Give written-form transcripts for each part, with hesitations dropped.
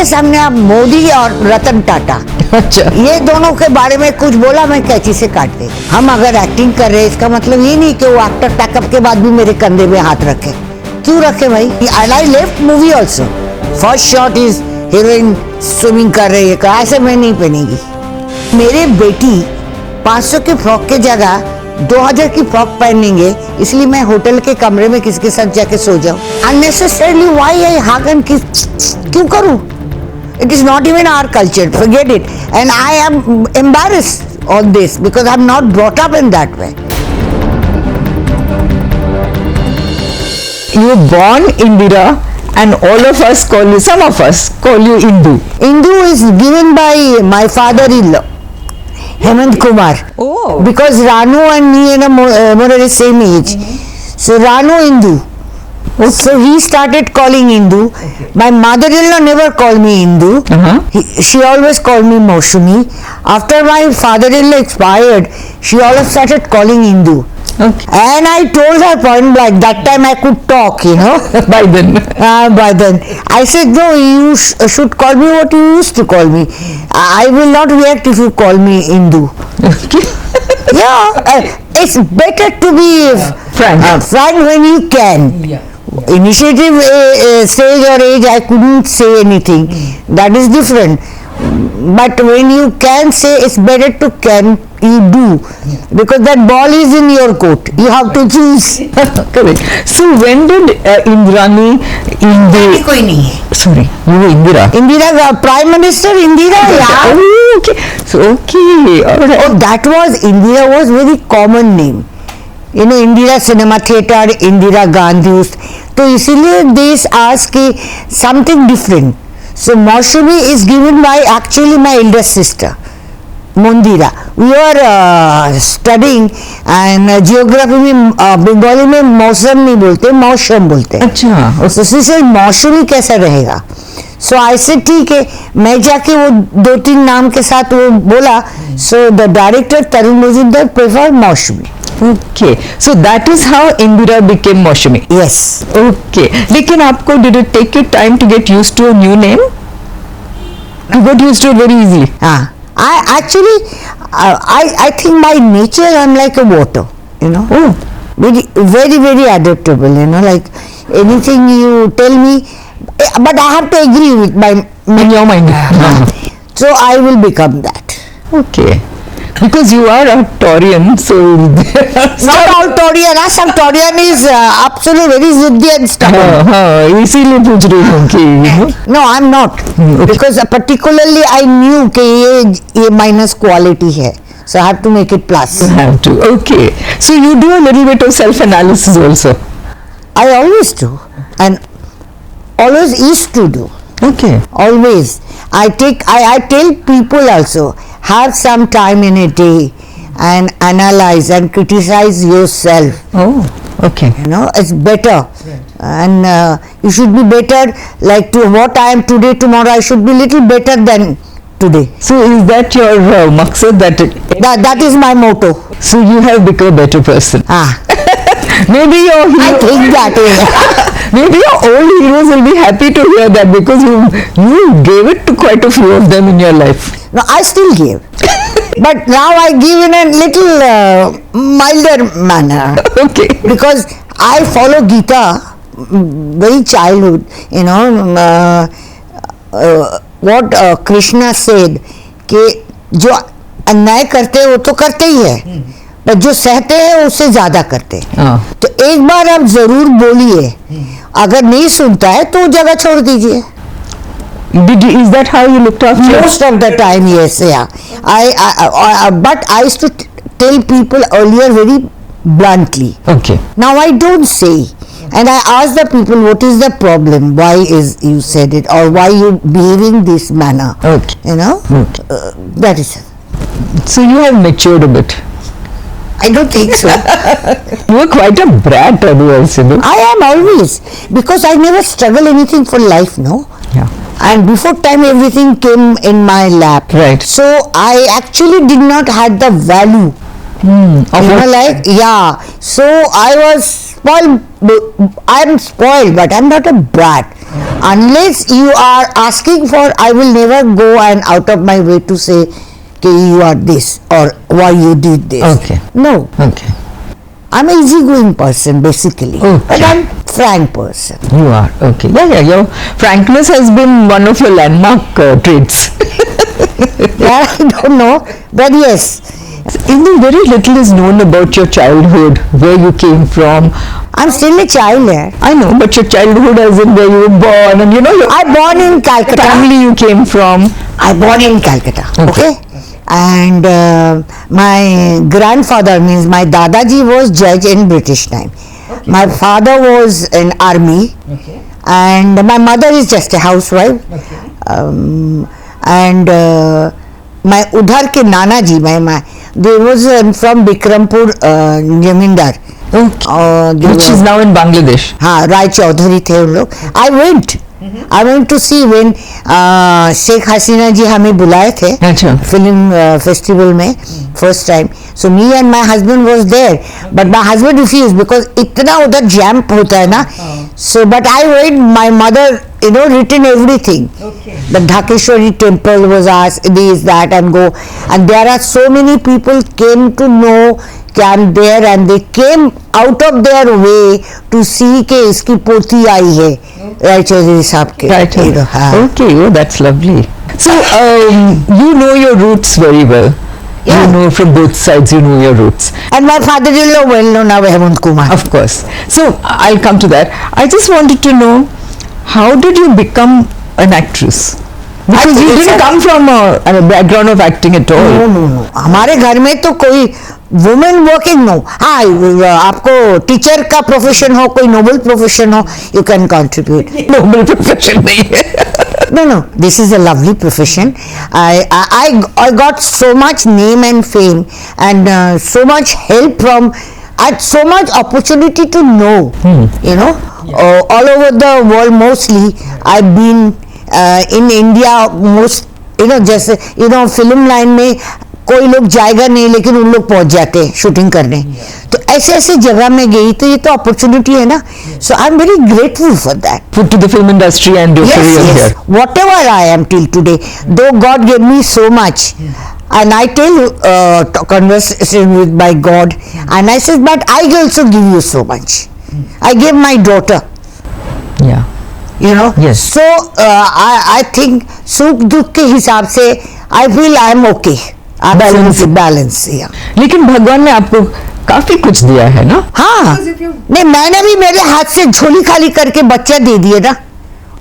मेरे सामने आप मोदी और रतन टाटा, अच्छा, ये दोनों के बारे में कुछ बोला, मैं कैंची से काट दे। हम अगर एक्टिंग कर रहे हैं इसका मतलब ये नहीं कि वो एक्टर पैकअप के बाद भी मेरे कंधे में हाथ रखे। क्यों रखे भाई? And I left movie also. First shot is heroine swimming कर रही है, ऐसे मैं नहीं पहनेगी। मेरे बेटी 500 की फ्रॉक के जगह 2000 की फ्रॉक पहनेंगे, इसलिए मैं होटल के कमरे में किसके साथ जाके सो जाऊं? Unnecessarily why I hug and किस क्यों करूं? It is not even our culture. Forget it. And I am embarrassed on this because I'm not brought up in that way. you were born Indira, and all of us call you, some of us call you Indu. Indu is given by my father-in-law, Hemant Kumar. Oh. Because Ranu and me are more or less same age. So Ranu Indu. So he started calling Indu. My mother-in-law never called me Indu. She always called me Moshumi. After my father-in-law expired, she always started calling Indu. Okay. And I told her point blank, that time I could talk, you know. By then. By then. I said, no, you should call me what you used to call me. I will not react if you call me Indu. Okay. Yeah, it's better to be frank when you can. Yeah. Initiative stage or age, I couldn't say anything. That is different. But when you can say, it's better to can you do, because that ball is in your court. You have to choose. Correct. So when did Indrani Indu? कोई नहीं है. Sorry, you were Indira. Indira, Prime Minister Indira. Yeah. Oh, okay. So okay. All right. Oh, that was Indira was very common name. You know, Indira Cinema Theatre, Indira Gandhi. तो इसीलिए देश आज की something different. So Moshumi is given by actually my elder sister, Mondira. We were studying and geography में बंगाली में मौसम नहीं बोलते, मौसम बोलते हैं. अच्छा. So she said मौसमी कैसा रहेगा? So I said ठीक है. मैं जाके वो 2-3 नाम के साथ वो बोला. So the director Tarun Majumdar preferred मौसमी. Okay, so that is how Indira became Moshumi. Yes. Okay, लेकिन आपको did it take you time to get used to a new name? You got used to it very easily. I actually, I think by nature I'm like a water, you know. Oh. Very adaptable, you know. Like anything you tell me, but I have to agree with my In your mind. So I will become that. Okay. Because you are a Taurian, so not all Taurian. Some Taurian is absolutely very ziddy and stubborn. इसीलिए पूछ रही हूँ कि No, I'm not. Okay. Because particularly I knew कि ये minus quality है. So I have to make it plus. you have to. Okay, so you do a little bit of self-analysis also. I always do, and always used to do. Okay. Always. I tell people also, have some time in a day and analyze and criticize yourself. Oh, okay. You know, it's better. And you should be better, like to what I am today, tomorrow I should be little better than today. So is that your maqsad That is my motto. So you have become a better person. Maybe your I think that way. Maybe your old heroes will be happy to hear that, because you gave it to quite a few of them in your life. No, I still give. But now I give in a little milder manner. Okay. Because I follow Gita very childhood, you know, what Krishna said कि जो अन्याय करते हैं वो तो करते ही है, पर जो सहते हैं उससे ज्यादा करते हैं. तो एक बार आप जरूर बोलिए, अगर नहीं सुनता है तो जगह छोड़ दीजिए. Is that how you looked after? Most of the time, yes, yeah. But I used to tell people earlier very bluntly. Okay. Now I don't say, and I ask the people, what is the problem? Why is you said it, or why you behaving this manner? Okay. You know, Okay. that is it. So you have matured a bit. I don't think so. You were quite a brat otherwise, you know. I am always, because I never struggle anything for life, no. Yeah. And before time everything came in my lap. Right. So I actually did not had the value. Of You know, like, yeah. So I was spoiled. I'm spoiled, but I'm not a brat. unless you are asking for, I will never go and out of my way to say कि you are this or why you did this. Okay. No, Okay. I'm an easygoing person basically, Okay. but I'm frank person. You are okay. Yeah. Your frankness has been one of your landmark traits. Yeah, I don't know, but yes, Even very little is known about your childhood, where you came from. I'm still a child here. I know, but your childhood, as in where you were born, and your I born in Calcutta. family you came from. I born in Calcutta. Okay. Okay. And my grandfather, means my Dadaji, was judge in British time. My father was in army. And my mother is just a housewife. And my udhar ke nana ji, my they was from Bikrampur Jamindar. Which is now in Bangladesh. हाँ, राय चौधरी थे उन लोग. I went to see when Sheikh Hasina जी हमें बुलाए थे अच्छा. Film festival में first time. So me and my husband was there, but my husband refuse because इतना उधर जैम होता है ना. So but I went, my mother written everything. The Dhakeshwari temple was asked, this, that, and go. And there are so many people came to know कि I'm there, and they came out of their way to see कि इसकी पोती आई है राय चौधरी साहब के. Right. हाँ. Okay. Oh, that's lovely. So you know your roots very well. Yeah. You know from both sides. You know your roots. And my father-in-law well known now, Hemant Kumar. Of course. So I'll come to that. I just wanted to know, how did you become an actress? Because you didn't come from a background of acting at all. No. हमारे घर में तो कोई women working no. हाँ, आपको teacher का profession हो, कोई नोबल प्रोफेशन हो, you can contribute. Noble profession नहीं है. No, this is a lovely profession. I got so much name and fame, and so much help from, and so much opportunity to know. All over the world. Mostly I've been in India most, जैसे film line में कोई लोग जाएगा नहीं, लेकिन उन लोग पहुंच जाते हैं शूटिंग करने. तो ऐसे ऐसे जगह में गई, तो ये तो अपॉर्चुनिटी है ना. So I am very grateful for that. Put to the film industry and your career Yes. here. Whatever I am till today, though God gave me so much, and I tell conversation with my God, and I said, but I also give you so much. I gave my daughter. Yeah. Yes. So I think सुख दुख के हिसाब से I feel I am okay. Balance. Yeah. लेकिन भगवान ने आपको काफी कुछ दिया है ना. हाँ, नहीं, मैंने भी मेरे हाथ से झोली खाली करके बच्चा दे दिए ना,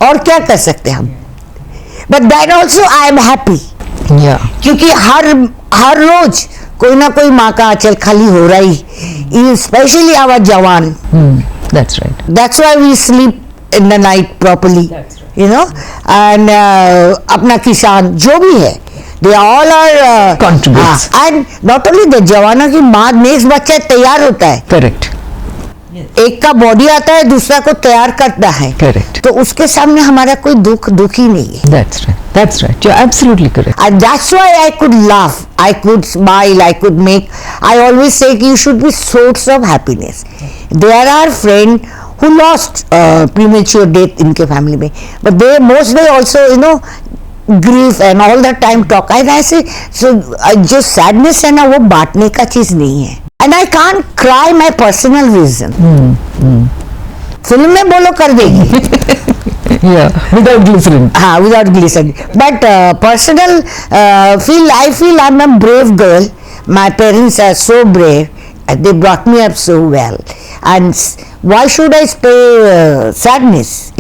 और क्या कर सकते हम. But that also I am happy. Yeah. क्योंकि हर रोज कोई ना कोई माँ का आंचल खाली हो रहा ही, स्पेशली आवर जवान. That's right. That's why we sleep in the night properly. And अपना किसान जो भी है, they all are Contributes. and not only the जवानों की माँ, नेक्स्ट बच्चा तैयार होता है. Correct. एक का बॉडी आता है, दूसरा को तैयार करता है. Correct. तो उसके सामने हमारा कोई दुख ही नहीं है. That's right. That's right. You're absolutely correct. And that's why I could laugh, I could smile, I could make. I always say you should be source of happiness. There are friends who lost premature death इनके family में, but they mostly also grief and all the time talk. And I say, so जो sadness है ना, वो बांटने का चीज नहीं है. And I can't cry my personal reason. Film में बोलो कर देगी. Yeah, without glycerin. हाँ, without glycerin. But personal I feel I'm a brave girl. My parents are so brave. They brought me up so well. And why should I spare sadness?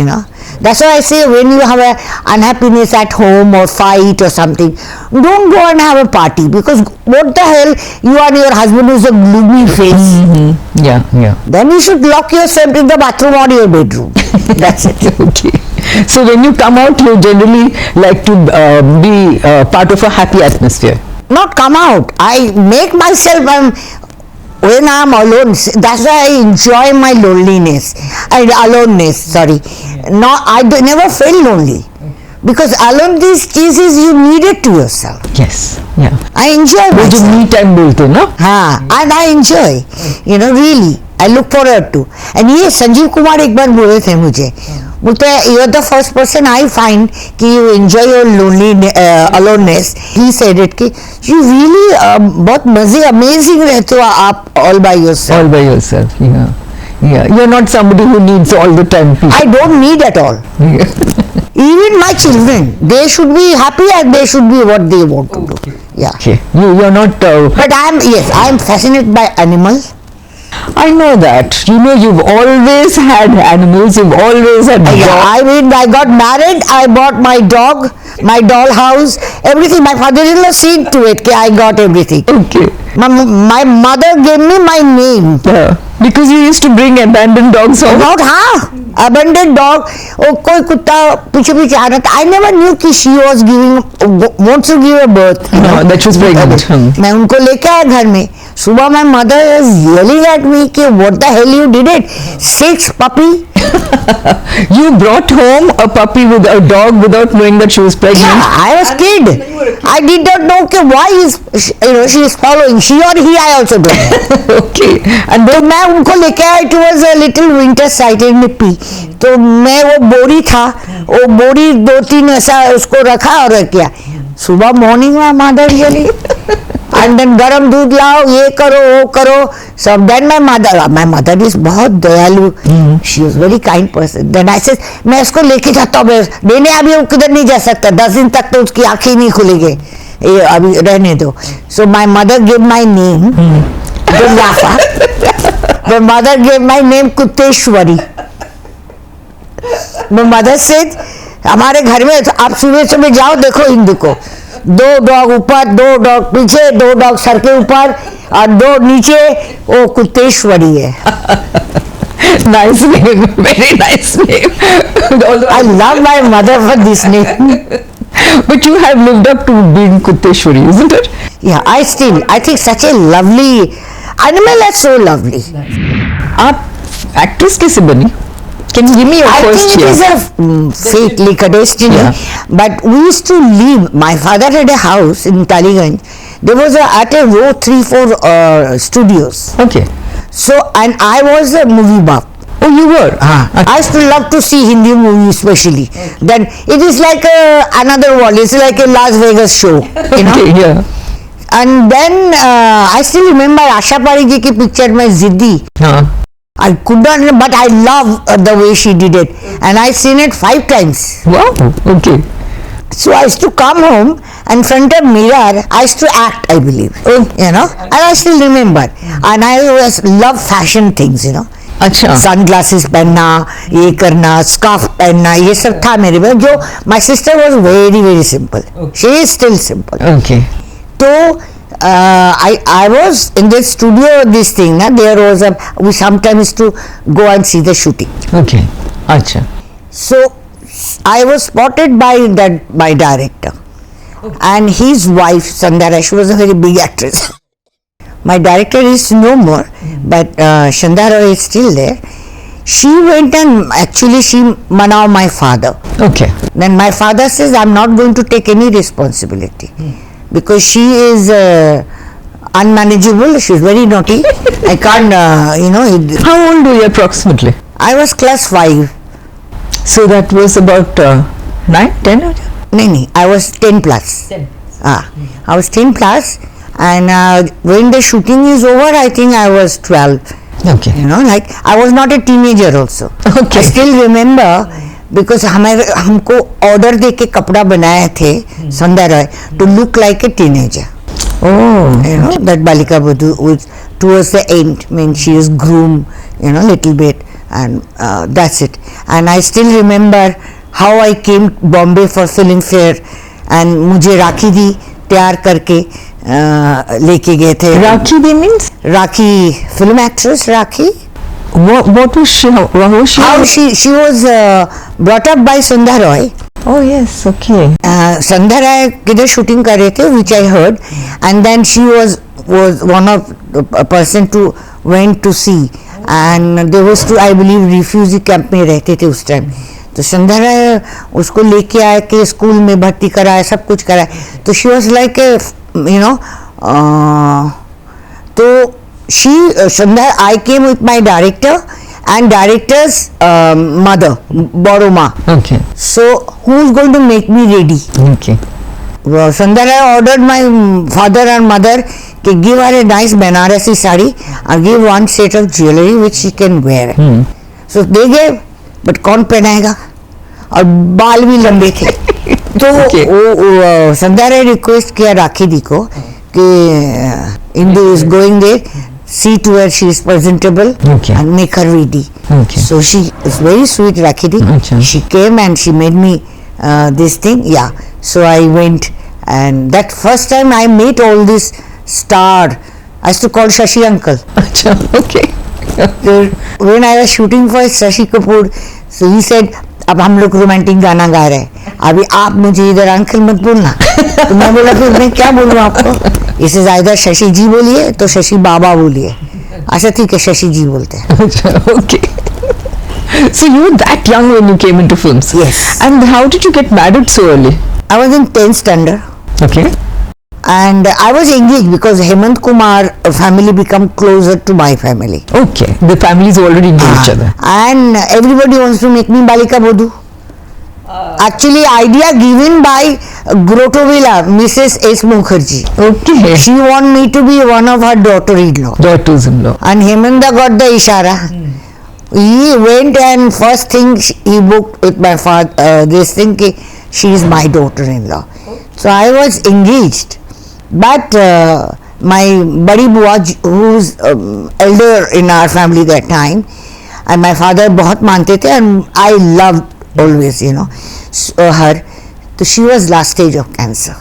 That's why I say, when you have a unhappiness at home or fight or something, don't go and have a party, because what the hell, you and your husband is a gloomy face. Yeah. Then you should lock yourself in the bathroom or your bedroom. That's it. Okay. So when you come out, you generally like to be part of a happy atmosphere. Not come out. I make myself, when I'm alone, that's why I enjoy my loneliness and aloneness. Sorry, no, I never felt lonely, because alone these cases you need it to yourself. Yes. Yeah. I enjoy वो जो myself. me time बोलते हैं ना. हाँ, and I enjoy. Really, I look forward to. And ये संजीव कुमार एक बार बोले थे मुझे, बोलते you are the first person I find कि you enjoy your lonely aloneness. He said it कि यू रियली बहुत मजे अमेजिंग रहते हो आप all by yourself. All by yourself. Yeah. You're not somebody who needs all the time. I don't need at all. Even my children, they should be happy and they should be what they want to do. Yeah. Okay. You're not. But I am fascinated by animals. I know that. You've always had animals. You've always had dogs. Yeah, I mean, I got married, I bought my dog, my doll house, everything. My father-in-law seen to it, I got everything. Okay. My mother gave me my name. Yeah. Because you used to bring abandoned dogs home. About abandoned dog. Oh, कोई कुत्ता पीछे पीछे आ रहा था. I never knew कि she was wants to give a birth. No, that was pregnant. मैं उनको लेके आया घर में. सुबह my mother is yelling at me कि what the hell you did it? 6 puppy. You brought home a puppy with a dog without knowing that she was pregnant. Yeah, I was kid. I did not know कि why she is following. She or he, I also don't know. Okay. And तो मैं उनको लेके आया. It was a little winter site in Nippi. तो मैं वो बोरी था, वो बोरी 2-3 ऐसा उसको रखा और किया. सुबह मॉर्निंग में मदर यली एंड देन गरम दूध लाओ, ये करो वो करो सब. देन माय मदर इज बहुत दयालु. She is very kind person. Then I said मैं इसको लेके जाता हूँ देने. अभी वो किधर नहीं जा सकता. 10 दिन तक तो उसकी आंखें नहीं खुलेंगे. ये अभी रहने दो. So my mother give my name. Don't laugh. My mother give my name Kutteshwari. My mother said हमारे घर में आप सुबह सुबह जाओ, देखो हिंदू को 2 डॉग ऊपर, 2 डॉग पीछे, 2 डॉग सर के ऊपर और 2 नीचे. वो कुत्तेश्वरी है. nice name, very nice name. I love my mother for this name. But you have lived up to being Kutteshwari, isn't it? Yeah, I think such a lovely animal is so lovely. आप actress कैसे बनी? Can you give me your I first think it is a fate, like a destiny. Yeah. But we used to leave. My father had a house in Taliganj. There was at a row 3-4 studios. Okay. So, and I was a movie buff. Oh, you were? I used to love to see Hindi movies especially. Then it is like another world. It's like a Las Vegas show, you know. Okay, yeah. And then I still remember Asha Parikh ki picture mein Ziddi. I could not, but I love the way she did it. And I seen it 5 times. Wow, okay. So I used to come home and in front of mirror, I used to act, I believe. You know, and I still remember. And I always love fashion things, you know. अच्छा. Sunglasses पहनना, ये करना, scarf पहनना, ये सब था मेरे में. जो my sister was very very simple. She is still simple. Okay. तो I was in the studio. This thing, there was we sometimes used to go and see the shooting. Okay. अच्छा. So I was spotted by my director and his wife Sandhara. She was a very big actress. My director is no more, but Sandhara is still there. She went and actually she manao my father. Okay. Then my father says I'm not going to take any responsibility. Because she is unmanageable. She is very naughty. I can't, How old were you approximately? I was class 5. So that was about 9, 10? No, I was 10 plus. 10. I was 10 plus, and when the shooting is over, I think I was 12. Okay. You know, like I was not a teenager also. Okay. I still remember. Because हमको order दे के कपड़ा बनाए थे Sandhya Roy to look like a teenager. You know that Balika Badhu towards the end, I mean she is groomed, you know, little bit, and that's it. And I still remember how I came Bombay for Filmfare, and मुझे राखी दी तैयार करके लेके गए थे. Rakhi the means? Rakhi film actress rakhi. What was she? How she was brought up by Sandhya Roy. Oh yes, okay. Sandhya Roy किधर shooting कर रहे थे, which I heard, and then she was one of a person to went to see, and they was to I believe refugee camp में रहते थे उस time. तो Sandhya Roy उसको लेके आए के स्कूल में भर्ती कराया, सब कुछ कराया. तो she was like a तो Sandhya, I came with my director and director's mother, Boroma. Okay. So who's going to make me ready? Okay. Sundarai ordered my father and mother to give her a nice Banarasi sari and give one set of jewelry which she can wear. So they gave, but कौन पहनाएगा? और बाल भी लंबे थे. तो संदारे request किया राखी दी को कि Indu is going there, see to her she is presentable and make her ready. So she is very sweet, Rakhi. She came and she made me this thing. Yeah. So I went, and that first time I met all this star. I used to call Shashi uncle. Okay. So when I was shooting for Shashi Kapoor, so he said, अब हम लोग romantic गाना गा रहे हैं, अभी आप मुझे इधर अंकल मत बोलना. तो मैं बोला फिर मैं क्या बोलूँ आपको? इसे ज़्यादा शशि जी बोलिए तो शशि बाबा बोलिए. अच्छा ठीक है, शशि जी बोलते हैं. Okay. So you were that young when you came into films? Yes. And how did you get married so early? I was in 10th standard. Okay. And I was engaged because Hemant Kumar family become closer to my family. Okay. The families already knew each other. And everybody wants to make me Balika Bodhu. Actually, idea given by Grotovilla, Mrs. S. Mukherjee. Okay. She want me to be one of her daughter-in-law. Daughters-in-law. And Hemanta got the ishara. He went and first thing he booked with my father, this thing, she is my daughter-in-law. So I was engaged. But my Badi Bua, who's elder in our family that time, and my father बहुत मानते थे, and I loved always, her. So she was last stage of cancer.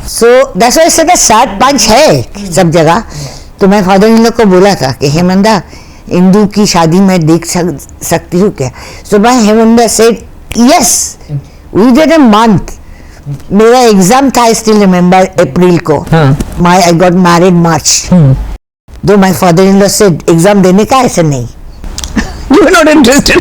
So that's why I said a sad punch है सब जगह. तो मैं father in लोग को बोला था कि हेमंदा इंदू की शादी मैं देख सकती हूँ क्या? So my Hemanda said yes. We did a month. मेरा एग्जाम था, आई स्टिल रिमेम्बर, अप्रैल को. आई गॉट मैरिड मार्च. दो my father in law said exam देने का, ऐसा नहीं. You were not interested.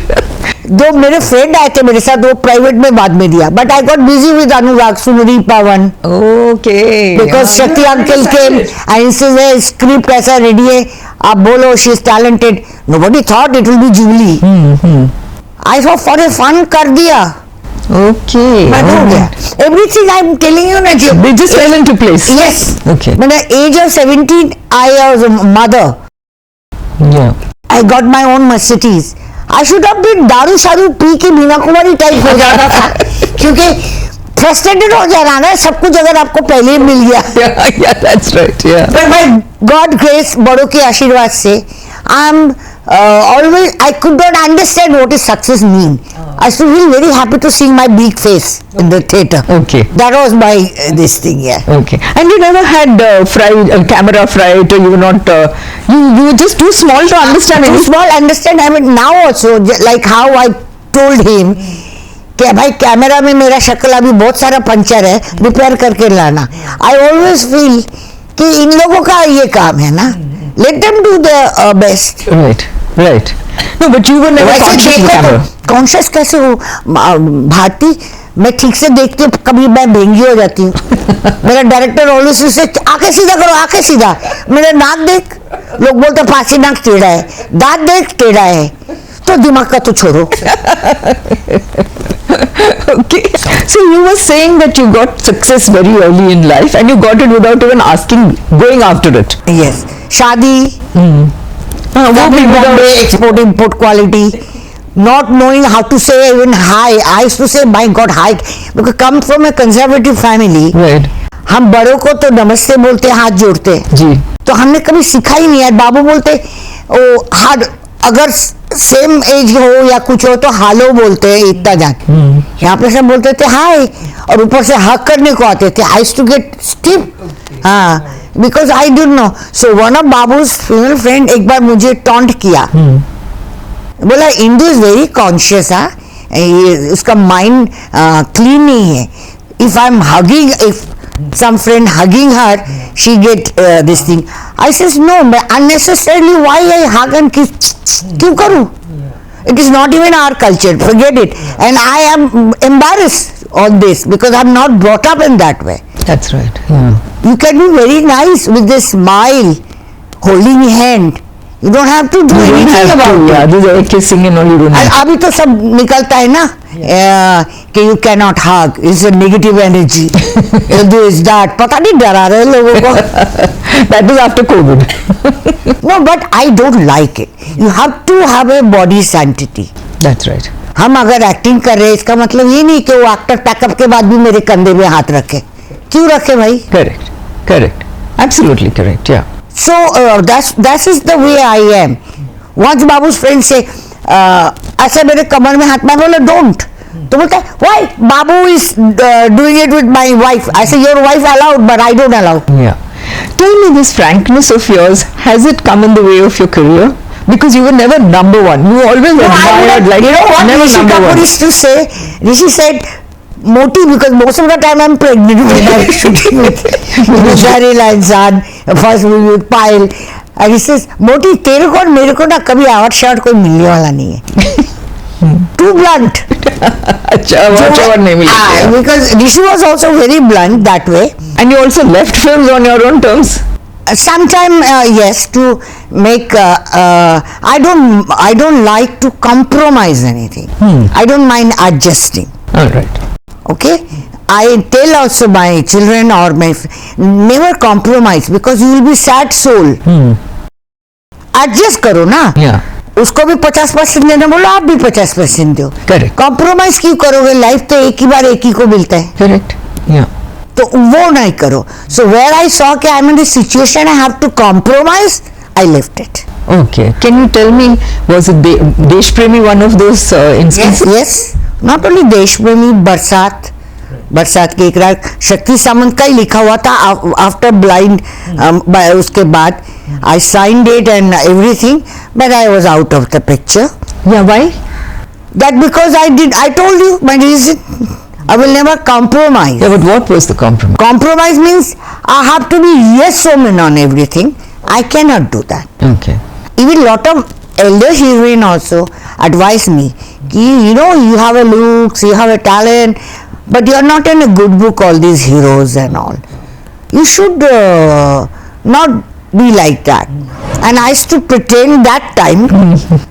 दो मेरे फ्रेंड आए थे मेरे साथ, वो प्राइवेट में बाद में दिया. But I got busy with Anurag सुनरी Pawan. Okay. Because Shakti uncle came and say script ऐसा रेडी है, आप बोलो, she is talented. Nobody thought it will be Julie. I thought for a fun कर दिया. Okay. Everything I'm telling you, they just fell into place. Yes. Okay. When at the age of 17, I was a mother. Yeah. I got my own Mercedes. I should have been दारू शारू P के Meena Kumari type हो जाना था, क्योंकि frustrated हो जाना ना, सब कुछ अगर आपको पहले ही मिल गया. Yeah, that's right. Yeah. But by God grace, बड़ों के आशीर्वाद से, I'm always, I could not understand what is success mean. I used to feel very happy to see my big face in the theatre. Okay. That was my this thing, yeah. Okay. And you never had camera fright, or you were not, you were just too small to understand. Too small understand. I mean, now also, like how I told him, कि भाई camera में मेरा शक्ल अभी बहुत सारा puncture है, repair करके लाना. I always feel कि इन लोगों का ये काम है ना. Let them do the best. Right. No, but you were never conscious of the camera. Conscious कैसे हो भारती? मैं ठीक से देखती हूँ, कभी मैं बेंगी हो जाती हूँ. मेरा डायरेक्टर ऑलवेज से आंखें सीधा करो, आंखें सीधा. मेरा नाक देख, लोग बोलते पासी नाक टेढ़ा है, दांत देख टेढ़ा है, तो दिमाग का तो छोड़ो. Okay. So you were saying that you got success very early in life, and you got it without even asking, going after it. Yes. शादी, Bombay, export import quality, not knowing how to say even hi. I used to say my God hi, because come from a conservative family. Right. हम बड़ों को तो नमस्ते बोलते, हाथ जोड़ते जी. तो हमने कभी सिखा ही नहीं है. बाबू बोलते ओ हाथ, अगर सेम एज हो या कुछ हो तो हालो बोलते हैं, इतना जान. यहाँ पे सब बोलते थे हाय, और ऊपर से हक करने को आते थे. I used to get stiff. हाँ, because I don't know. So one of Babu's female friend एक बार मुझे टॉन्ट किया, बोला इंदू इज वेरी कॉन्शियस. उसका माइंड क्लीन नहीं है. If I am hugging, if some friend hugging her, she get this thing. I says no, but unnecessarily why I hug and kiss? क्यों करूँ? It is not even our culture. Forget it. And I am embarrassed on this because I'm not brought up in that way. That's right. Yeah. You can be very nice with a smile, holding hand. You don't have to do You don't anything have about to, it. yeah, this air kissing and all, you don't And have अभी तो सब निकलता है ना कि you cannot hug, it's a negative energy. This that, पता नहीं डरा रहे लोगों को. That was after COVID. No, but I don't like it. You have to have a body sanctity. That's right. हम अगर एक्टिंग कर रहे हैं इसका मतलब ये नहीं कि वो एक्टर पैकअप के बाद भी मेरे कंधे में हाथ रखे. क्यों रखे भाई? Correct. Correct. Absolutely correct. Yeah. So that is the way I am. Once Babu's friend say ऐसे मेरे कमर में हाथ, मैं बोला don't. तो बोलता है why? Babu is doing it with my wife. I say your wife allowed but I don't allow. Yeah. Tell me, this frankness of yours, has it come in the way of your career? Because you were never number one. You always admired, like, you know what never Rishi number Kapoor one. used to say? Rishi said, Moti, because most of the time I'm pregnant when I'm shooting with Zahril Insan, first movie with Payal. And he says, Moti, तेरे को और मेरे को ना कभी आवाज shot कोई मिलने वाला नहीं है. Too blunt. अच्छा, award नहीं मिली. Because Rishi was also very blunt that way. And you also left films on your own terms. Sometime yes, to make I don't like to compromise anything. I don't mind adjusting. All right. Okay, I tell also my children or my never compromise because you will be sad soul. Adjust करो ना. Yeah. उसको भी 50% देना बोलो, आप भी 50% दो. Correct. Compromise क्यों करोगे? लाइफ तो एक ही बार एक ही को मिलता है. Correct. Yeah. तो वो नहीं करो. So where I saw कि I'm in this situation I have to compromise, I left it. Okay. Can you tell me, was it Desh Premi one of those instances? Yes. Not only देश प्रेमी, बरसात की एक रात, शक्ति सामंत का ही लिखा हुआ था आफ्टर ब्लाइंड. उसके बाद I signed it and everything, but I was out of the picture. Yeah, why? That because I told you my reason. I will never compromise. Yeah, but what was the compromise? Compromise means I have to be yes woman on everything. I cannot do that. Okay. Even lot of elder heroine also advise me ki, you know, you have a looks, you have a talent, but you are not in a good book, all these heroes and all. You should not be like that. And I used to pretend that time.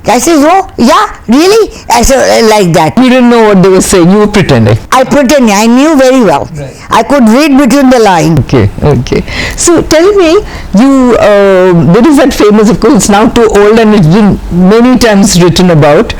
I says, oh yeah, really? I said like that. You didn't know what they were saying, you were pretending. I pretend, I knew very well. Right. I could read between the lines. Okay, okay. So tell me, you there is that famous, of course, it's now too old and it's been many times written about,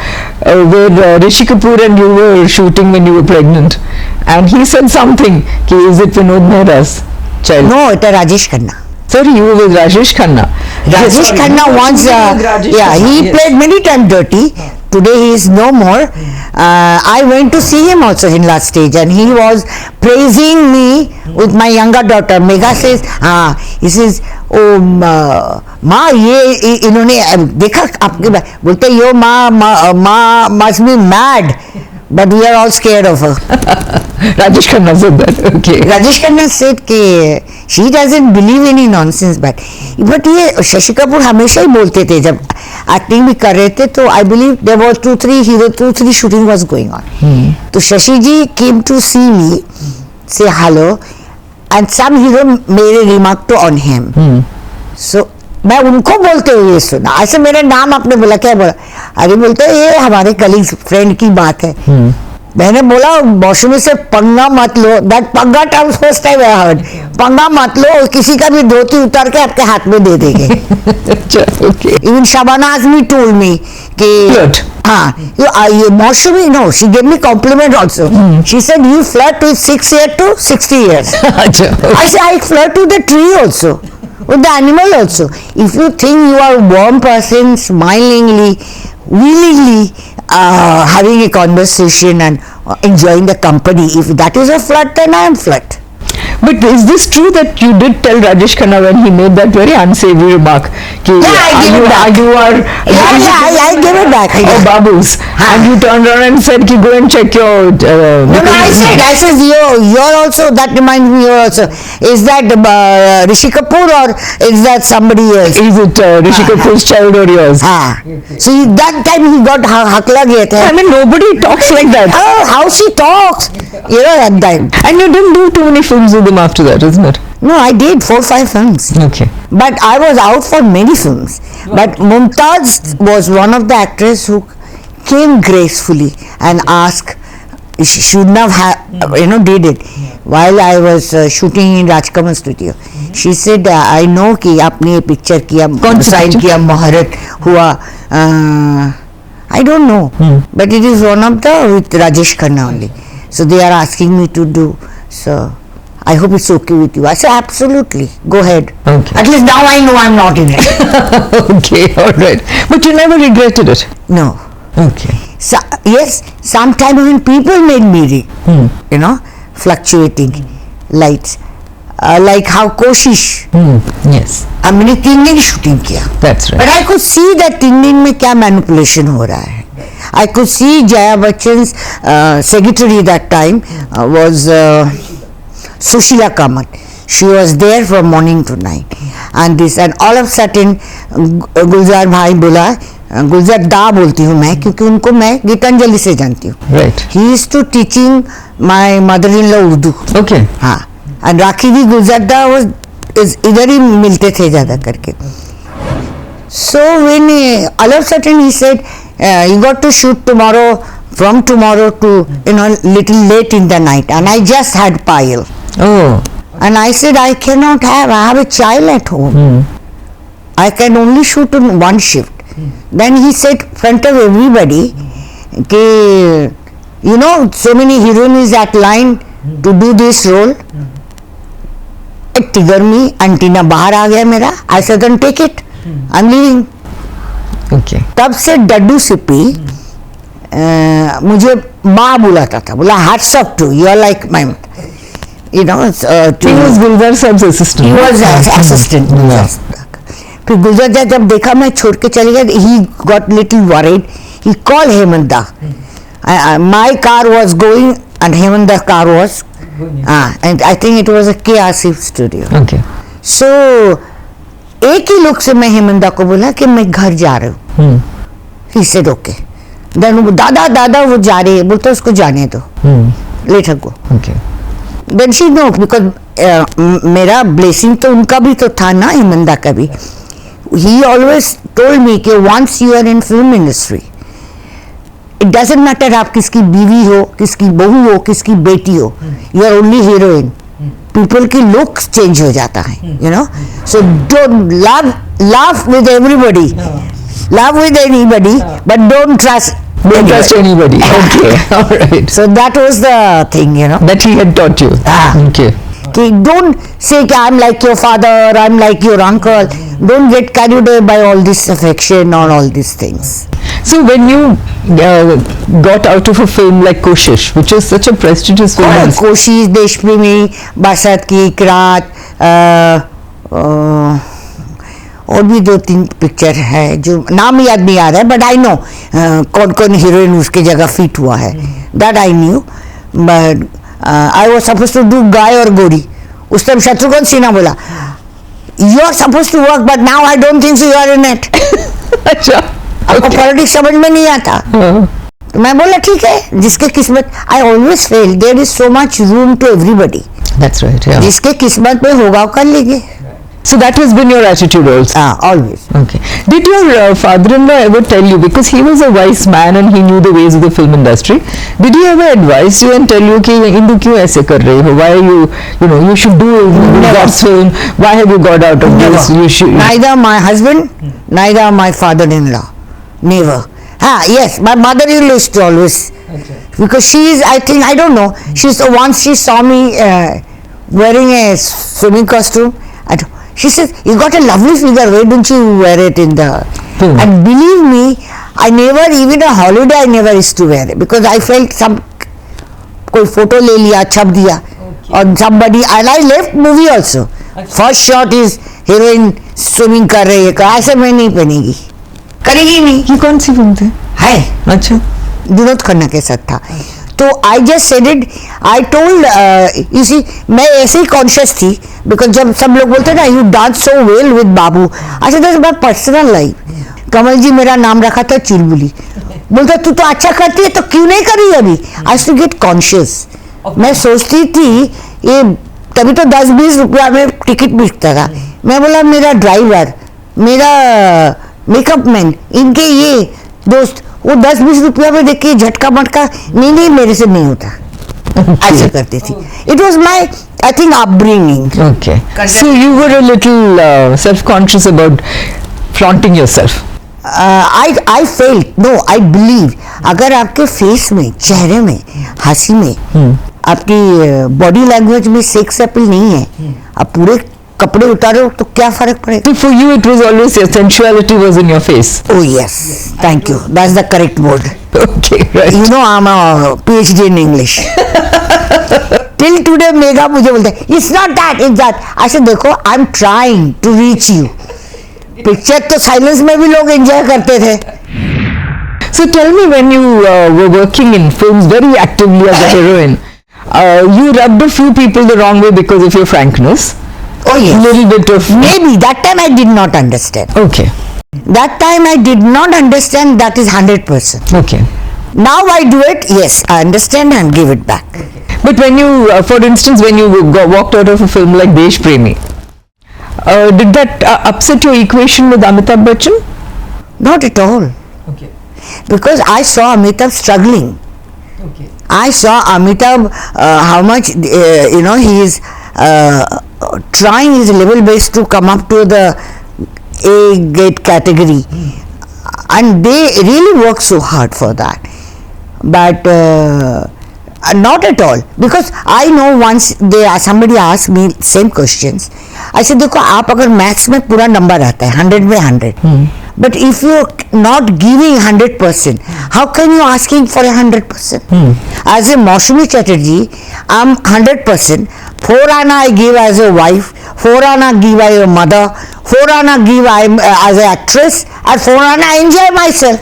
where Rishi Kapoor and you were shooting when you were pregnant, and he said something. Is it Vinod Mehra's child? No, it was Rajesh Khanna. Sorry, you were with Rajesh Khanna. Rajesh Khanna once, yeah, he played many times dirty. Today he is no more. I went to see him also in last stage, and he was praising me with my younger daughter. Megha says, he says, oh माँ ये इन्होंने देखा आपके बोलते यो माँ must be mad, but we are all scared of her. Rajesh Khanna said that. Okay. Rajesh Khanna said कि she doesn't believe any nonsense, but ये शशि कपूर हमेशा ही बोलते थे जब एक्टिंग भी कर रहे थे, तो I believe there were 2-3 shooting was going on. तो शशि जी came to see me, say hello, and some hero made a remark to on him. So मैं उनको बोलते हुए सुना, ऐसे मेरा नाम आपने बोला, क्या बोला? अरे बोलते ये हमारे कलीग फ्रेंड की बात है. मैंने बोला मौसमी से पंगा मत लो. दैट पंगा term first time I heard. पंगा मत लो, किसी का भी धोती उतार के आपके हाथ में दे देंगे. Okay. Even Shabana Azmi told me कि हाँ, you मौसमी, no, she gave me compliment also. She said you flirt with 6 years to 60 years. I said I flirt with the tree also, with the animal also. If you think you are a warm person, smilingly, willingly having a conversation and enjoying the company, if that is a flirt, then I am flirt. But is this true that you did tell Rajesh Khanna when he made that very unsavory remark? I gave it back. I gave it back. Oh, Babu's. And you turned around and said, go and check your... No, I said, you're also, that reminds me, you're also, is that Rishi Kapoor or is that somebody else? Is it Rishi Kapoor's child or yours? So that time he got hakla gaya tha. I mean, nobody talks like that. Oh, how she talks, you know, that time. And you didn't do too many films with him after that, isn't it? No, I did 4-5 films. Okay. But I was out for many films. But Mumtaz was one of the actors who came gracefully and asked, she should not have, did it. While I was shooting in Rajkamal studio, she said, I know कि आपने ये picture किया, sign किया, मुहूर्त हुआ, I don't know, but it is one of the with Rajesh Khanna only. So they are asking me to do. So I hope it's okay with you. I said, absolutely, go ahead. Okay. At least now I know I'm not in it. Okay, all right. But you never regretted it? No. Okay. So, yes, sometimes even people made me, fluctuating lights. Like how Koshish. Yes. हमने 3 दिन shooting किया. That's right. But I could see that 3 दिन में क्या manipulation हो रहा है. I could see Jaya Bachchan's secretary that time was Sushila Kamat. She was there from morning to night. And all of a sudden गुलजार भाई बोला, गुलजार दा बोलती हूँ मैं क्योंकि उनको मैं गीतांजलि से जानती हूँ. Right. He used to teaching my mother-in-law Urdu. Okay. हाँ. And राखी भी गुलजार दा इधर ही मिलते थे ज़्यादा करके. So when all of a sudden he said, you got to shoot tomorrow, from tomorrow to little late in the night, and I just had Payal. Oh. And I said, I cannot have. I have a child at home. I can only shoot on one shift. Then he said, in front of everybody, so many heroines at line to do this role. Tiger me, antenna बाहर आ गया मेरा. I said, then take it. I'm leaving. Okay. तब से डड्डू सिप्पी मुझे माँ बुलाता था. बोला hats off to you, are like my, he was Gulzar Saab's assistant. He was assistant. फिर गुलजार जब देखा मैं छोड़ के चली गई, he got little worried. He called Hemanta. My car was going and Hemanta's car was, and I think it was a KRC studio. Okay. So एक ही look से मैं हेमंता को बोला कि मैं घर जा रही हूँ. He said okay. Then दादा वो जा रही है, बोलते उसको जाने दो. Let her go. Okay. Then she know because मेरा blessing तो उनका भी तो था ना, हेमंता का भी. He always told me कि once you are in film industry, it doesn't matter आप किसकी बीवी हो, किसकी बहू हो, किसकी बेटी हो, you are only heroine. People की looks change हो जाता है, So don't laugh with everybody, laugh with anybody, but don't trust. Don't trust anybody. Okay. All right. So that was the thing, That he had taught you. Okay. Don't say I'm like your father, I'm like your uncle. Don't get carried away by all this affection or all these things. So when you got out of a film like Koshish, which is such a prestigious film, Koshish, Deshpremi, Barsat Ki Ikrat, और भी 2-3 picture है जो नाम याद नहीं आ रहा है, but I know कौन कौन हीरोइन उसके जगह फिट हुआ है. That I knew. But I was suppose to do Gai Aur Gori. उस टाइम शत्रुघ्न सिन्हा बोला, you are suppose to work but now I don't think so you are in it. अच्छा. आपको पॉलिटिक्स समझ में नहीं आता. तो मैं बोला ठीक है, जिसके किस्मत. I always feel there is so much room to everybody. That's right. जिसके किस्मत में होगा कर लेंगे. So that has been your attitude also? Always. Okay. Did your father-in-law ever tell you, because he was a wise man and he knew the ways of the film industry, did he ever advise you and tell you कि इंदु क्यों ऐसे कर रही हो? Why you should do God's film? Why have you got out of this? You should. Neither my husband, neither my father-in-law. Never. Yes, my mother-in-law used to always. Okay. Because she is, I think, I don't know. Once she saw me wearing a swimming costume. She says, you got a lovely figure, why don't you wear it in the... And believe me, I never, even a holiday, I never used to wear it. Because I felt कोई photo ले लिया, छप दिया. और somebody, and I left movie also. First shot is heroine swimming कर रही है. ऐसे मैं नहीं पहनेगी. करेगी नहीं. ये कौन सी फिल्म थी? है. अच्छा. विनोद खन्ना के साथ था. तो I just said it, I told, you see, मैं ऐसे ही conscious थी, because जब सब लोग बोलते ना, you dance so well with Babu. I said, that's my personal life. कमल जी मेरा नाम रखा था चुलबुली. बोलता तू तो अच्छा करती है तो क्यों नहीं कर रही अभी. I used to get conscious. मैं सोचती थी ये तभी तो 10-20 रुपया में टिकट बिकता था। मैं बोला मेरा ड्राइवर, मेरा मेकअप मैन, इनके ये दोस्त वो 10-20 रुपया में देख के झटका मटका, नहीं मेरे से नहीं होता, ऐसा करती थी। It was my I think upbringing. Okay. So you were a little self-conscious about flaunting yourself. I felt, no I believe, अगर आपके फेस में, चेहरे में, हंसी में, आपकी बॉडी लैंग्वेज में सेक्स अपील नहीं है, आप पूरे कपड़े उतारो तो क्या फर्क पड़ेगा? So for you it was always your sensuality was in your face. Oh yes, thank you, that's the correct word. Okay, right. You know I'm a PhD in English. Till today mega मुझे बोलते हैं it's not that, it's that. ऐसे देखो I'm trying to reach you. Picture तो silence में भी लोग enjoy करते थे। So tell me, when you were working in films very actively as a heroine, you rubbed a few people the wrong way because of your frankness. Oh yes. Little bit of Maybe that time I did not understand. Okay. That time I did not understand that is 100%. Okay. Now I do it, yes, I understand and give it back. But when you, for instance, when you walked out of a film like Desh Premi, did that upset your equation with Amitabh Bachchan? Not at all. Okay. Because I saw Amitabh struggling. Okay. I saw Amitabh how much he is trying his level best to come up to the A grade category, and they really work so hard for that. But not at all, because I know once somebody asked me same questions. I said देखो आप अगर maths में पूरा number आता है 100 में 100, but if you not giving 100%, how can you asking for 100%? As a Mausami Chatterjee, I'm 100%. 4 Anna I give as a wife, 4 Anna give as a mother, 4 Anna give as an actress, and 4 Anna I enjoy myself.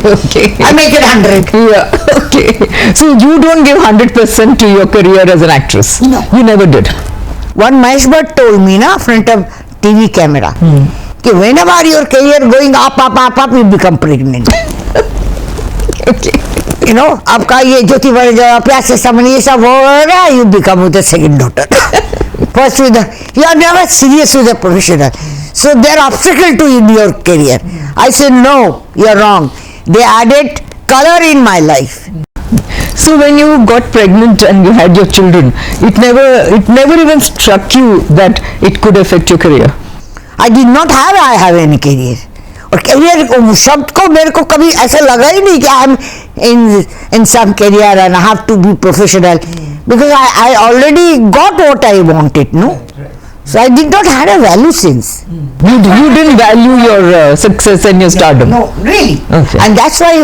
Okay. I make it 100. Yeah. Okay. So you don't give 100% to your career as an actress. No. You never did. One Mahesh Bhatt told me na front of TV camera, कि whenever your career going up, you become pregnant. Okay. You know, आपका ये ज्योति बड़े जो प्यास से समझ ये सब हो रहा है, you become with the second daughter. First with the, you are never serious with the professional. So they are obstacle to in your career. I said no, you are wrong. They added color in my life. So when you got pregnant and you had your children, it never even struck you that it could affect your career. I did not have any career. और career शब्द को मेरे को कभी ऐसा लगा ही नहीं कि I am in some career and I have to be professional, because I already got what I wanted, no, so I did not have a value since. You didn't value your success and your stardom. No, really. Okay. And that's why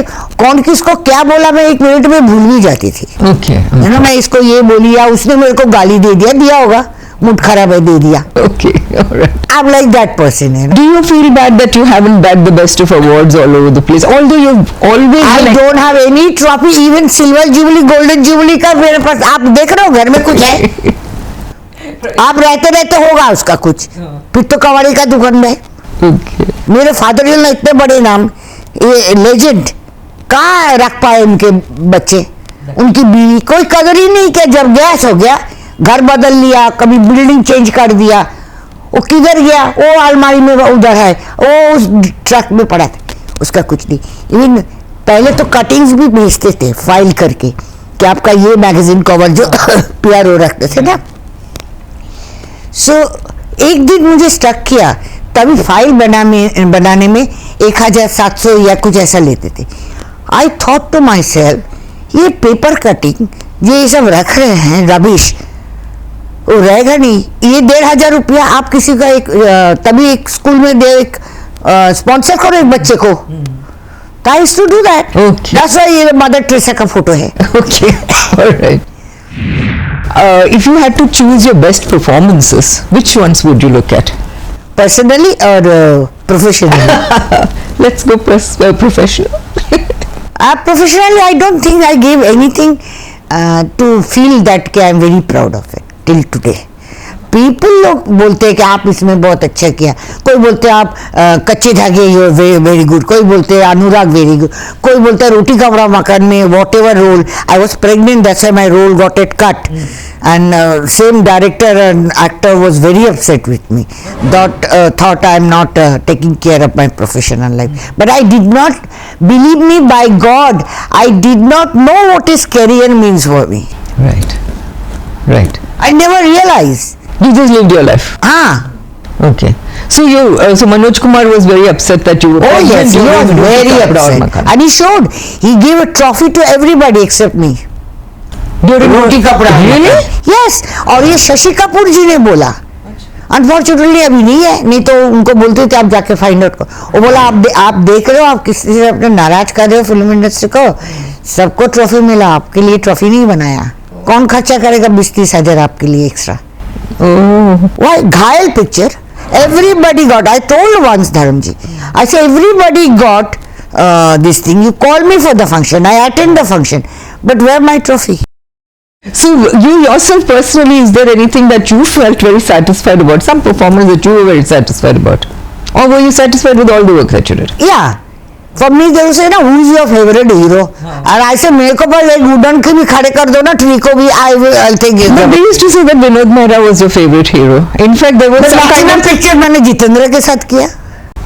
कौन किसको क्या बोला मैं 1 minute में भूल भी जाती थी. Okay. है ना, मैं इसको ये बोली या उसने मेरे को गाली दिया होगा, मूड खराब है दे दिया. Okay. All right. I'm like that person. You know? Do you feel bad that you haven't bagged the best of awards all over the place? Although you've always I don't have any trophy, even silver jubilee, golden jubilee का मेरे पास. आप देख रहे हो घर में कुछ है? आप रहते होगा उसका कुछ, फिर तो कबाड़ी का दुकान में. Okay. मेरे फादर इन इतने बड़े नाम, ये लेजेंड, कहाँ रख पाए उनके बच्चे, उनकी बीवी, कोई कदर ही नहीं किया. जब गैस हो गया, घर बदल लिया, कभी बिल्डिंग चेंज कर दिया, वो किधर गया, वो अलमारी में उधर है, वो उस ट्रक में पड़ा था, उसका कुछ नहीं. इवन पहले तो कटिंग्स भी भेजते थे फाइल करके कि आपका ये मैगजीन कवर जो PRO रखते थे ना. सो एक दिन मुझे स्टक किया, तभी फाइल बनाने में 1700 या कुछ ऐसा लेते थे. I thought to myself, ये पेपर कटिंग ये सब रख रहे हैं रबिश, वो रहेगा नहीं. ये 1500 रुपया आप किसी का तभी एक स्कूल में स्पॉन्सर करो एक बच्चे को. I used to do that. That's why ये मदर टेरेसा का फोटो है. Okay. All right. If you had to choose your best performances, which ones would you look at? Personally or professionally? Let's go professional. Professionally, I don't think I gave anything to feel that I'm very proud of it till today. People लोग बोलते हैं कि आप इसमें बहुत अच्छा किया, कोई बोलते हैं आप कच्चे धागे यू वेरी गुड, कोई बोलते हैं अनुराग वेरी गुड, कोई बोलता है रोटी कपड़ा मकान में whatever role, I was pregnant that's why my role got it cut, and same director and actor was very upset with me, thought I am not taking care of my professional life, but I did not, believe me by God, I did not know what his career means for me. Right. I never realized. You just lived your life. Okay. So so Manoj Kumar was very upset that you were Oh yes, he was very upset, and he showed, he gave a trophy to everybody except me. रोटी कपड़ा, Really? Yes, और ये शशि कपूर जी ने बोला, unfortunately अभी नहीं है, नहीं तो उनको बोलते थे आप जाके फाइंड आउट करो। वो बोला आप देख रहे हो, आप किसी से अपने नाराज कर रहे हो फिल्म इंडस्ट्री को, सबको ट्रॉफी मिला, आपके लिए ट्रॉफी नहीं बनाया, कौन खर्चा करेगा 20-30 हजार आपके लिए एक्स्ट्रा? Why घायल picture, everybody got, I told once Dharamji, I said everybody got this thing, you call me for the function, I attend the function, but where my trophy? So you yourself personally, is there anything that you felt very satisfied about, some performance that you were very satisfied about, or were you satisfied with all the work that you did? Yeah, for me they will say ना, who is your favorite hero? And I say मेरे को बस एक wooden की भी खड़े कर दो ना, ट्री को भी, I'll take it. But they used to say that Vinod Mehra was your favorite hero. In fact, there was some kind of picture मैंने जितेंद्र के साथ किया,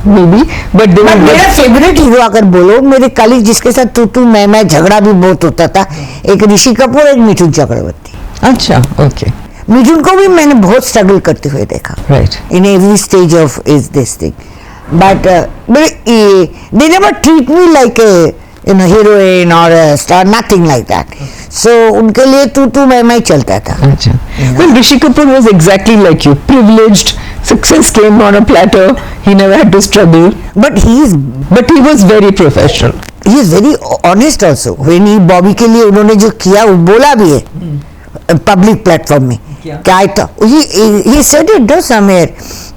maybe, but they were मेरा फेवरेट हीरो अगर बोलो, मेरे कलीग जिसके साथ तू मैं झगड़ा भी बहुत होता था, एक ऋषि कपूर, एक मिथुन चक्रवर्ती। अच्छा, okay, मिथुन को भी मैंने बहुत स्ट्रगल करते हुए देखा, right, in every stage of is this thing, but they never treat me like a heroine or a star, nothing like that. So उनके लिए तू मैं चलता था। अच्छा. Well, Rishi Kapoor was exactly like you, privileged. Success came on a platter. He never had to struggle. But he was very professional. He is very honest also. When he Bobby के लिए उन्होंने जो किया वो बोला भी है पब्लिक प्लेटफॉर्म में, क्या I thought he said it though somewhere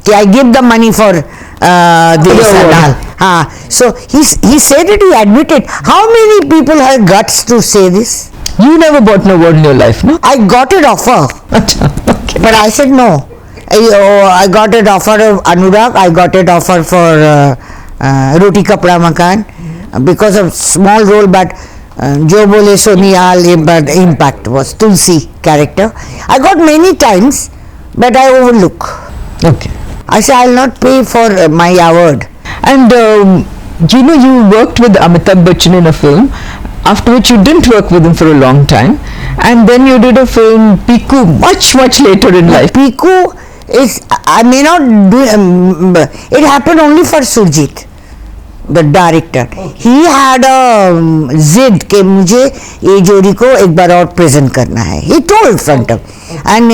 कि I give the money for this and all. So he said it, he admitted. How many people have guts to say this? You never bought an award in your life, no? I got an offer, Okay. but I said no. I got an offer of Anurag, I got an offer for Roti Kapda Makan because of small role, but Jo Bole Soniyal, but impact was Tulsi character. I got many times, but I overlook. Okay. I said I will not pay for my award. And you worked with Amitabh Bachchan in a film, after which you didn't work with him for a long time, and then you did a film Piku much later in life. Piku is, I may not do, it happened only for Surjit, the director. He had a zid कि मुझे ये जोड़ी को एक बार और present करना है. He told front of, and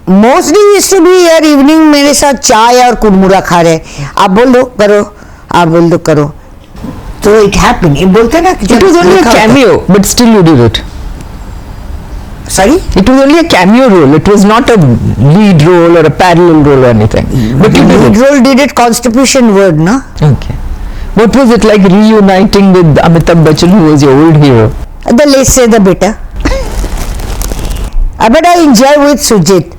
mostly used to be here evening मेरे साथ चाय और कुरमुरा खा रहे, आप बोल दो करो, आप बोल दो करो, तो it happened. ये बोलते ना, it was only a cameo, but still you did it. Sorry? It was only a cameo role. It was not a lead role or a parallel role or anything. But you did lead it. role did it constipation word, no? Okay. What was it like reuniting with Amitabh Bachchan, who was your old hero? The less say the better. But I enjoy with Sujit.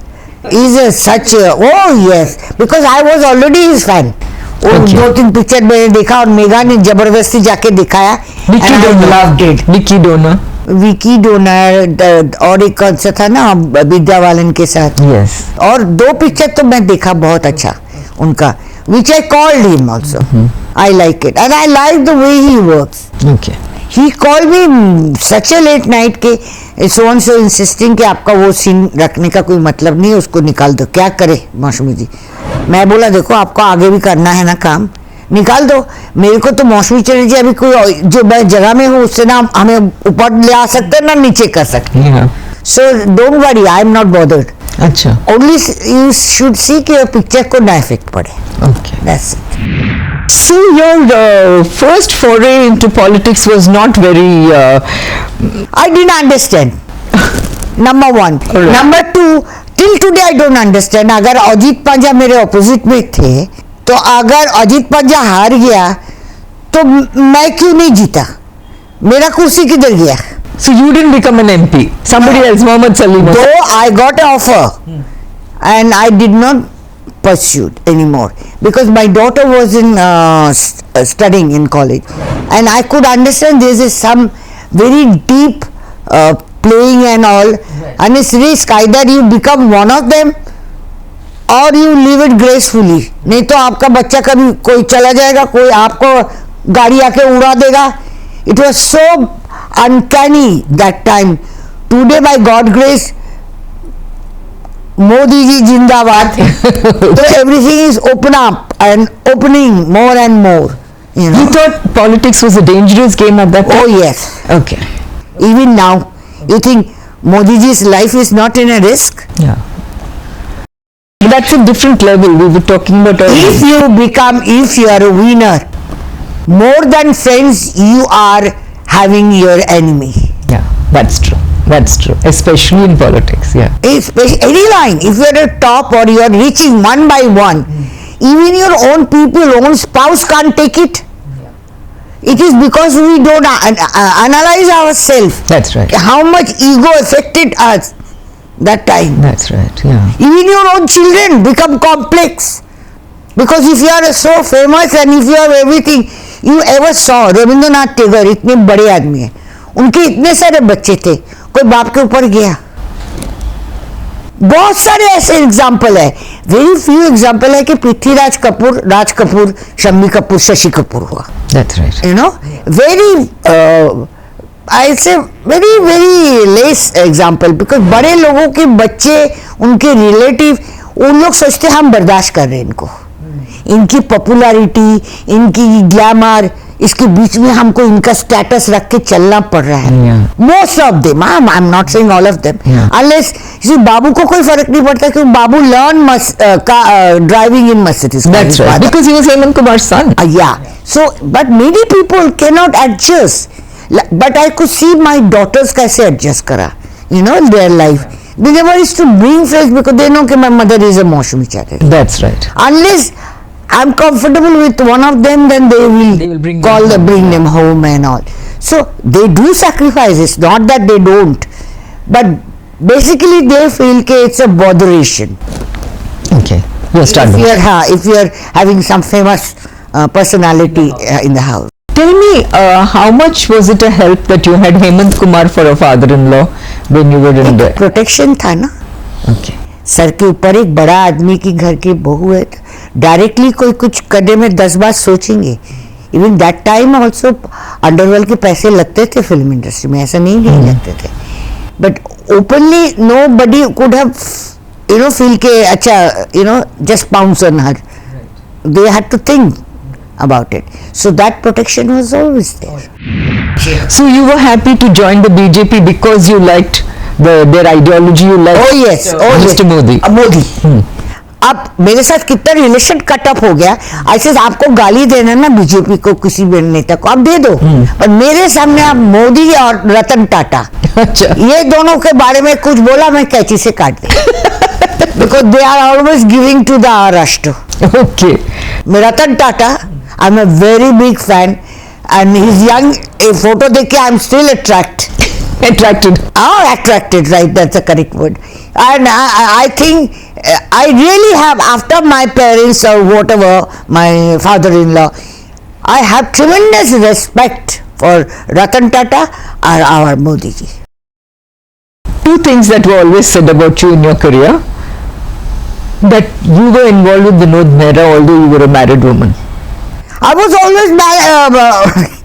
He's such a, oh yes, because I was already his fan. Okay. 2-3 picture मैंने देखा और mega ने जबरदस्ती जाके दिखाया, and I loved it. Vicky Donor. Vicky donor और एक कौन सा था ना विद्या बालन के साथ, Yes. और 2 पिक्चर तो मैं देखा बहुत अच्छा उनका, which I called him also. I like it and I like the way he works. Okay. He called me such a late night के so and so insisting कि आपका वो सीन रखने का कोई मतलब नहीं है, उसको निकाल दो. क्या करे मौसमी जी? मैं बोला देखो आपको आगे भी करना है ना काम, निकाल दो. मेरे को तो मौसमी चैटर्जी अभी कोई जो मैं जगह में हूँ उससे ना हमें ऊपर ले आ सकते हैं ना नीचे कर सकते हैं. Yeah. So don't worry, I am not bothered. अच्छा. Only you should see कि पिक्चर को ना इफेक्ट पड़े. Okay. That's it. So your first foray into politics was not very. I didn't understand. Number 1. Alright. Number 2, till today I don't understand. अगर अजीत पंजा मेरे opposite में थे, तो अगर अजीत पंजा हार गया तो मैं क्यों नहीं जीता? मेरा कुर्सी किधर गया? So you didn't become an MP. Somebody else, Mohammed Salim. Though I got an offer and I did not pursue it anymore because my daughter was in studying in college, and I could understand this is some very deep playing and all, and it's risk. Either you become one of them or you leave it gracefully. नहीं तो आपका बच्चा कभी कोई चला जाएगा, कोई आपको गाड़ी आके उड़ा देगा. It was so uncanny that time. Today by God grace, Modi ji jindabad. So everything is open up and opening more and more. You know? You thought politics was a dangerous game at that time? Oh yes. Okay. Even now, you think Modi ji's life is not in a risk? Yeah. But that's a different level. We were talking about earlier. If you are a winner, more than friends, you are having your enemy. Yeah, that's true. That's true. Especially in politics. Yeah. Especially any line, if you are at top or you are reaching one by one, even your own people, own spouse can't take it. It is because we don't analyze ourselves. That's right. How much ego affected us that time. That's right. Yeah. Even your own children become complex. Because if you are so famous and if you have everything, you ever saw Rabindranath Tagore इतने बड़े आदमी हैं, उनके इतने सारे बच्चे थे, कोई बाप के ऊपर गया? बहुत सारे ऐसे एग्जाम्पल है. वेरी फ्यू एग्जाम्पल है कि पृथ्वीराज कपूर, राज कपूर, शम्मी कपूर, शशि कपूर हुआ. That's right. You know, very I say very less example because बड़े लोगों के बच्चे, उनके रिलेटिव, उन लोग सोचते हम बर्दाश्त कर रहे हैं इनको, इनकी पॉपुलैरिटी, इनकी ग्लैमर, इसके बीच में हमको इनका स्टेटस रख के चलना पड़ रहा है. Most of them, I am not saying all of them, unless Babu को कोई फर्क नहीं पड़ता क्योंकि Babu learn driving in Mercedes. That's right. Because he was Hemant Kumar's son. Yeah. So, but many people cannot adjust. But I could see my daughters कैसे adjust करा, you know, their life. They never used to bring friends because they know that my mother is a Mosmi Charity. That's right. Unless I'm comfortable with one of them, then they will bring them home and all. So they do sacrifice. It's not that they don't, but basically they feel that it's a botheration. Okay. Yes, if you are having some famous personality in the house. Tell me, how much was it a help that you had Hemant Kumar for a father-in-law when you were in there? Protection था ना. Okay. Sir के ऊपर एक बड़ा आदमी की घर की बहू है, डायरेक्टली कोई कुछ करने में 10 बार सोचेंगे. Even that time also underworld के पैसे लगते थे फिल्म इंडस्ट्री में, ऐसा नहीं लगते थे. But openly nobody could have feel के अच्छा just pounce on her. They had to think about it. So that protection was always there. So you were happy to join the BJP because you liked their ideology, you liked oh yes. Mr. Modi. Modi. अब मेरे साथ कितना relation cut up हो गया. ऐसे आपको गाली देना ना बीजेपी को, किसी भी नेता को आप दे दो, पर मेरे सामने आप मोदी और रतन टाटा, अच्छा, ये दोनों के बारे में कुछ बोला मैं कैंची से काट दे. Because they are always giving to the Rashtra. Okay. Ratan Tata, I'm a very big fan, and he's young. A photo देख के I'm still attracted. Attracted, right? That's the correct word. And I think I really have, after my parents or whatever, my father-in-law, I have tremendous respect for Ratan Tata or our Modi ji. Two things that were always said about you in your career, that you were involved with Vinod Mehra although you were a married woman. I was always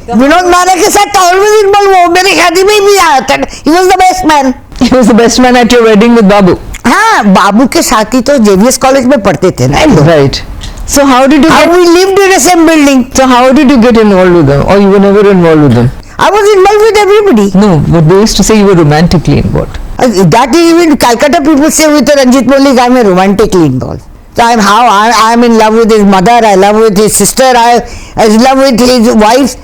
Vinod Mehra के साथ always involved. वो मेरी शादी में भी आया था. He was the best man. He was the best man at your wedding with Babu. हाँ, बाबू के साथ ही तो JVS कॉलेज में पढ़ते थे ना. Right. So how did you we lived in the same building. So how did you get involved with them, or you were never involved with them? I was involved with everybody. No, but they used to say you were romantically involved. That is even Calcutta people say with Ranjit Malik I am romantically involved. So I am in love with his mother, I love with his sister, I in love with his wife.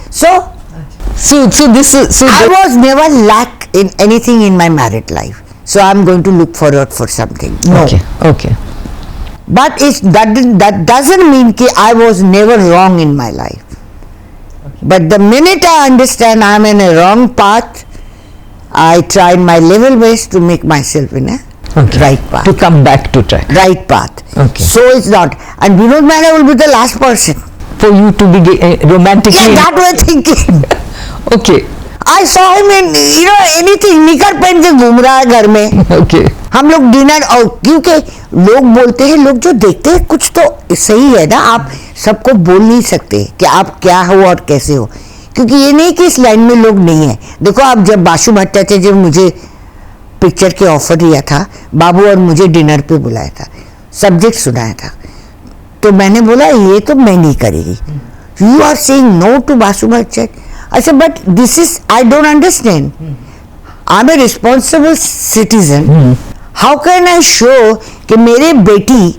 I was never lack in anything in my married life. So I am going to look forward for something. No. Okay. But that doesn't mean that I was never wrong in my life. But the minute I understand I am in a wrong path, I tried my level best to make myself in a right path. To come back to track. Right path. Okay. So it's not. And Vinod Mehra will be the last person. For you to be romantically. Yeah, that way thinking. Okay. I saw him in, anything. निकर पहन के घूम रहा है घर में. Okay. हम लोग डिनर, और क्योंकि लोग बोलते हैं, लोग जो देखते हैं कुछ तो सही है ना, आप सबको बोल नहीं सकते कि आप क्या हो और कैसे हो, क्योंकि ये नहीं कि इस लाइन में लोग नहीं है. देखो आप जब बासु भट्टाचार्य जब मुझे पिक्चर के ऑफर दिया था, बाबू और मुझे डिनर पे बुलाया था, सब्जेक्ट सुनाया था, तो मैंने बोला ये तो मैं नहीं करेगी. You are saying no to Basu Bhattacharya. I said but this is, I don't understand. I am a responsible citizen. How can I show कि मेरे बेटी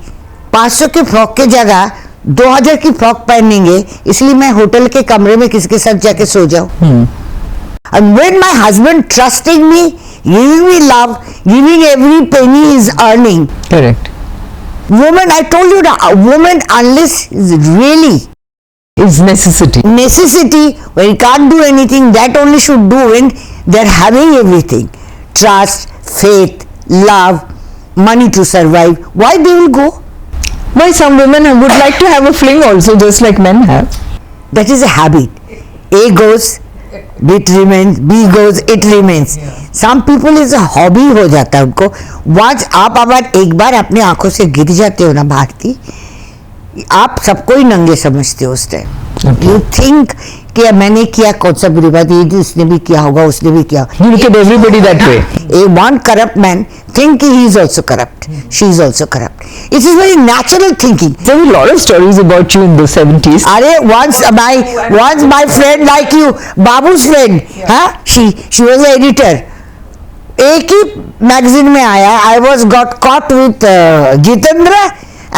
500 के फ्रॉक के जगह 2000 की फ्रॉक पहनेंगे, इसलिए मैं होटल के कमरे में किसके साथ जाके सो जाऊं. And when my husband trusting me, giving me love, giving every penny he's earning. Correct. Woman, I told you that a woman, unless is really Is necessity. when you can't do anything, that only should do when they're having everything. Trust, faith, love, money to survive. Why they will go? Why some women would like to have a fling also, just like men have. That is a habit. A goes, it remains. B goes, it remains. Some people is a hobby हो जाता है उनको. Once आप अगर एक बार अपने आंखों से गिर जाते हो ना भारती, आप सबको ही नंगे समझते हो उस टाइम. यू थिंक कि मैंने किया, कौन सा बुरी बात, ये उसने भी किया होगा, उसने भी किया. You look at everybody that way. A one corrupt man think he is also corrupt. She is also corrupt. It is very natural thinking. There were a lot of stories about you in the 70s. अरे once my friend like you, Babu's friend, हाँ, she was an editor. एक ही magazine में आया. I was got caught with Jitendra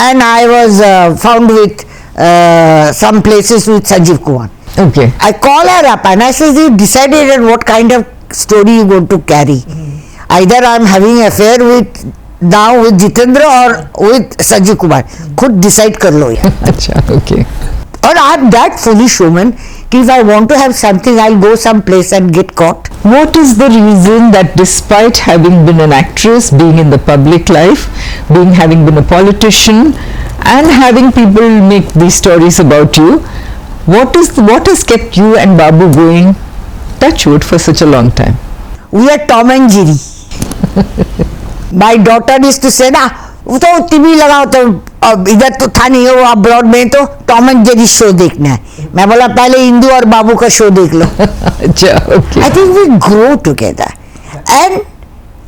and I was found with some places with Sanjeev Kumar. Okay. I call her up and I says, you decided on what kind of story you going to carry. Either I'm having affair with Jitendra or with Sanjeev Kumar. खुद decide कर लो ये. अच्छा, okay. और I'm that foolish woman कि if I want to have something, I'll go some place and get caught. What is the reason that despite having been an actress, being in the public life, having been a politician, and having people make these stories about you, what has kept you and Babu going, touch wood, for such a long time? We are Tom and Jerry. My daughter used to say ना, वो तो TV लगाओ तो इधर तो था नहीं, वो अब्रॉड में तो टॉम एंड जेरी शो देखना है. मैं बोला पहले इंदू और बाबू का शो देख लो. अच्छा, okay. I think we grow together, and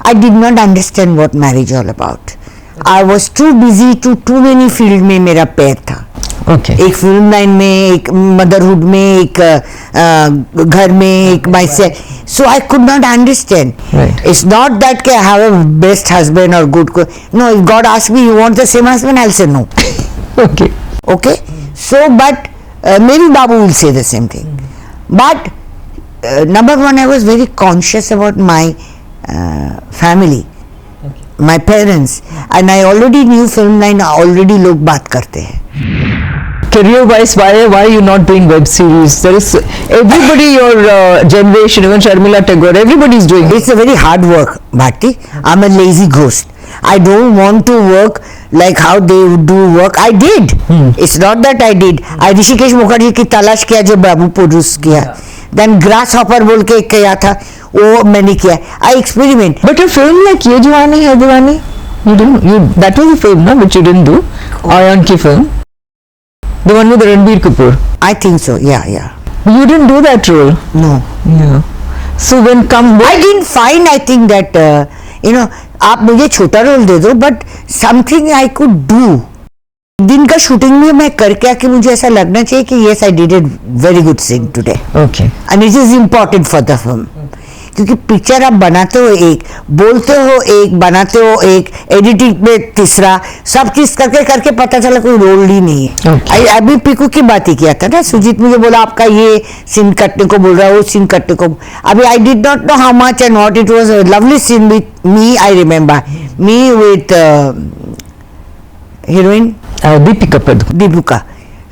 I did not understand what marriage all about. I was too busy too many field में मेरा पैर था. Okay. एक फिल्म लाइन में, एक मदरहुड में, एक घर में, एक myself. So I could not understand. Right. It's not that I have a best husband or good. No, if God asks me, you want the same husband, I'll say no. Okay. Okay. So, but maybe Babu will say the same thing. But number one, I was very conscious about my family, my parents, and I already knew film line. Already लोग बात करते हैं. Career-wise, why are you not doing web series? There is everybody your generation, even Sharmila Tagore, everybody is doing it. It's a very hard work, Bharti. I'm a lazy ghost. I don't want to work like how they do work. I did. It's not that I did. I Rishikesh Mukherjee की तलाश किया जो बाबू produce किया. Then Grasshopper बोल के एक किया था, वो मैंने किया. I experiment. But a film like Ye Jawani Hai Diwani, that was a film, no, which you didn't do. Ayan ki film. The one with Ranbir Kapoor. I think so. Yeah. You didn't do that role. No. Yeah. So when I didn't find. I think that आप मुझे छोटा role दे दो, but something I could do. दिन का shooting में मैं करके आके मुझे ऐसा लगना चाहिए कि yes, I did a very good scene today. Okay. And it is important for the film. क्योंकि पिक्चर आप बनाते हो एक, बोलते हो एक, बनाते हो एक, एडिटिंग में तीसरा, सब चीज करके पता चला कोई रोल ही नहीं है. Okay. अभी पीकू की बात ही किया था ना, सुजीत मुझे बोला आपका ये सीन कटने को बोल रहा है, वो सीन कटने को. अभी I did not know how much and what it was. A lovely scene with me. I remember me with heroine Deepika.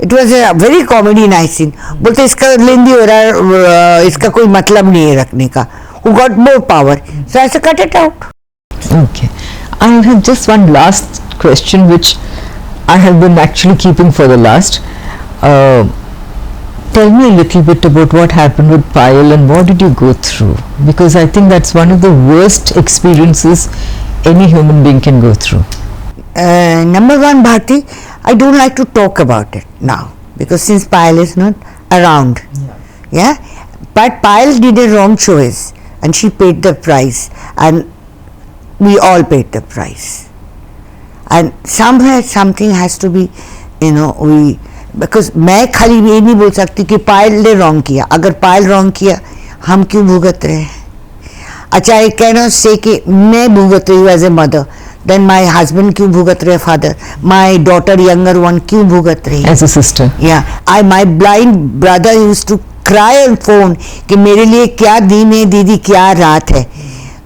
It was a very comedy nice scene. बोलते इसका लेंदी हो रहा है, इसका कोई मतलब नहीं है रखने का. who got more power. So I said, cut it out. Okay. I have just one last question which I have been actually keeping for the last. Tell me a little bit about what happened with Payal and what did you go through? Because I think that's one of the worst experiences any human being can go through. Number one, Bharti, I don't like to talk about it now because since Payal is not around. Yeah. But Payal did a wrong choice and she paid the price, and we all paid the price. And somewhere something has to be, we, because मैं खाली ये नहीं बोल सकती कि पायल ने wrong किया. अगर पायल रॉन्ग किया हम क्यों भुगत रहे हैं? अच्छा, आई कैन नॉट से कि मैं भुगत रही हूँ as a mother, then my husband क्यों भुगत रहे, father, my daughter younger one क्यों भुगत रही एज अ सिस्टर. या I my blind brother used to cry on phone कि मेरे लिए क्या दिन है दीदी, क्या रात है.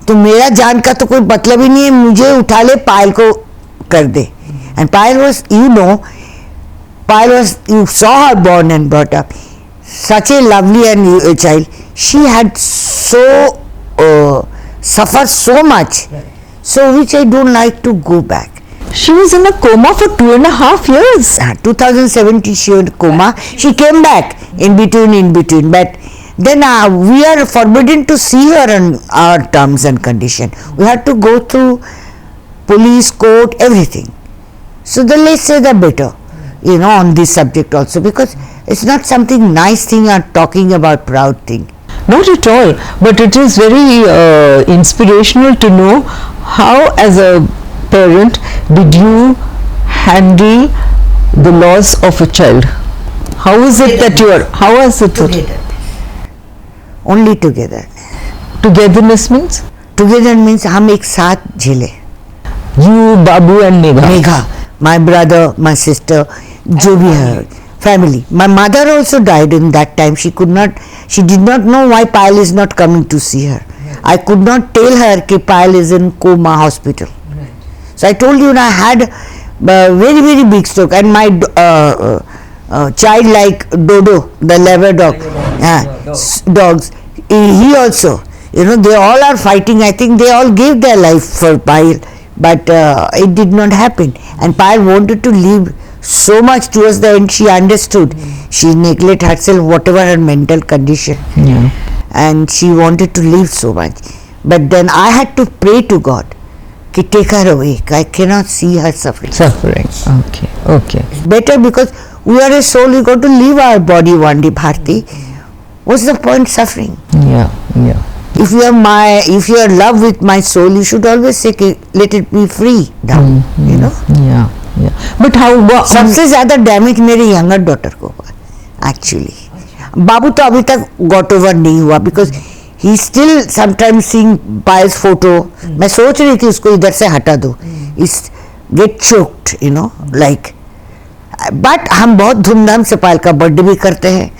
तो मेरा जान का तो कोई मतलब ही नहीं है, मुझे उठा ले, पायल को कर दे. And Payal was, Payal was, you saw her born and brought up, such a lovely and child. She had so suffered so much, so which I don't like to go back. She was in a coma for 2.5 years. 2017 she was in coma. She came back in between, but then we are forbidden to see her on our terms and condition. We had to go through police, court, everything. So the less say the better. On this subject also, because it's not something nice thing or talking about proud thing. Not at all, but it is very inspirational to know how as a parent did you handle the loss of a child. How is it that you are, how is it Together. Only together. Togetherness means? Together means हम एक साथ झेले. You, Babu and Megha. My brother, my sister, जो भी है, family. My mother also died in that time. She did not know why Payal is not coming to see her. I could not tell her कि Payal is in coma hospital. So I told you, I had very, very big stroke, and my child like Dodo, the lever dog, dogs, he also, they all are fighting. I think they all gave their life for Payal. But it did not happen, and Payal wanted to leave so much. Towards the end she understood. She neglected herself, whatever her mental condition, and she wanted to leave so much. But then I had to pray to God कि take her away. I cannot see her suffering. Okay. It's better because we are a soul. We got to leave our body one day, Bharti. What's the point suffering? Yeah. If you are in love with my soul, you should always say, let it be free down, Yeah. But how? सबसे ज़्यादा damage मेरे younger daughter को हुआ actually. बाबू तो अभी तक got over नहीं हुआ because he still sometimes seeing piles photo. मैं सोच रही थी उसको इधर से हटा दो, इस गेट चोक्ड लाइक. बट हम बहुत धूमधाम से पायल का बर्थडे भी करते हैं.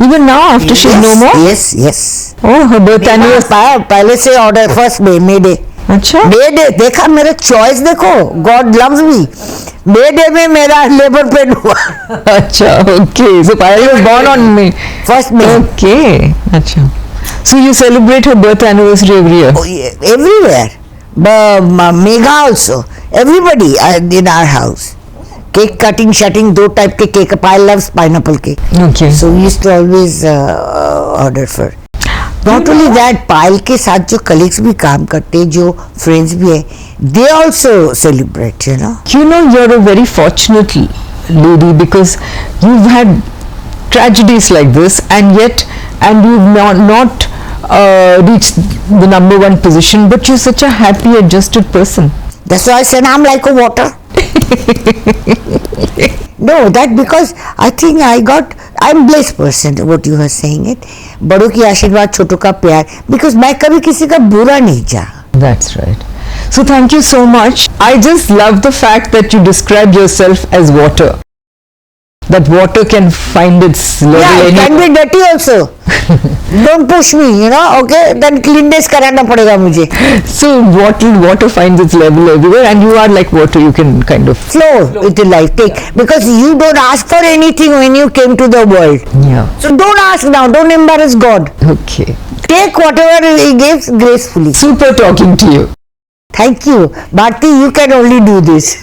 Even now, after she's no more? Yes. Oh, her birth anniversary. पहले से ऑर्डर फर्स्ट मे डे. अच्छा. मे डे देखा, मेरा चॉइस देखो. God loves me. May Day में मेरा लेबर पेन हुआ. अच्छा, okay. So Payal was born on May. First May. Okay. अच्छा. So you celebrate her birth anniversary every year? Oh, yeah, everywhere. Megha also. Everybody in our house. Cake cutting, shutting, दो type के cake. Payal loves pineapple cake. Okay. So we used to always order for. Not only that, Payal के साथ जो colleagues भी काम करते हैं, जो friends भी है, they also celebrate, You know, you're a very fortunate lady because you've had tragedies like this, and you've not reached the number one position, but you're such a happy, adjusted person. That's why I said I'm like a water. No, that because I think I'm blessed person, what you are saying it. बड़ों की आशीर्वाद, छोटों का प्यार, because मैं कभी किसी का बुरा नहीं चाहा. That's right. So thank you so much. I just love the fact that you described yourself as water. That water can find its level. Yeah, it can be dirty also. Don't push me, you know. Okay, then cleanness कराना पड़ेगा मुझे. So water finds its level everywhere, and you are like water. You can kind of Flow with the life. Take, because you don't ask for anything when you came to the world. yeah. So don't ask now. Don't embarrass God. Okay. Take whatever He gives gracefully. Super talking to you. Thank you, Bharti. You can only do this.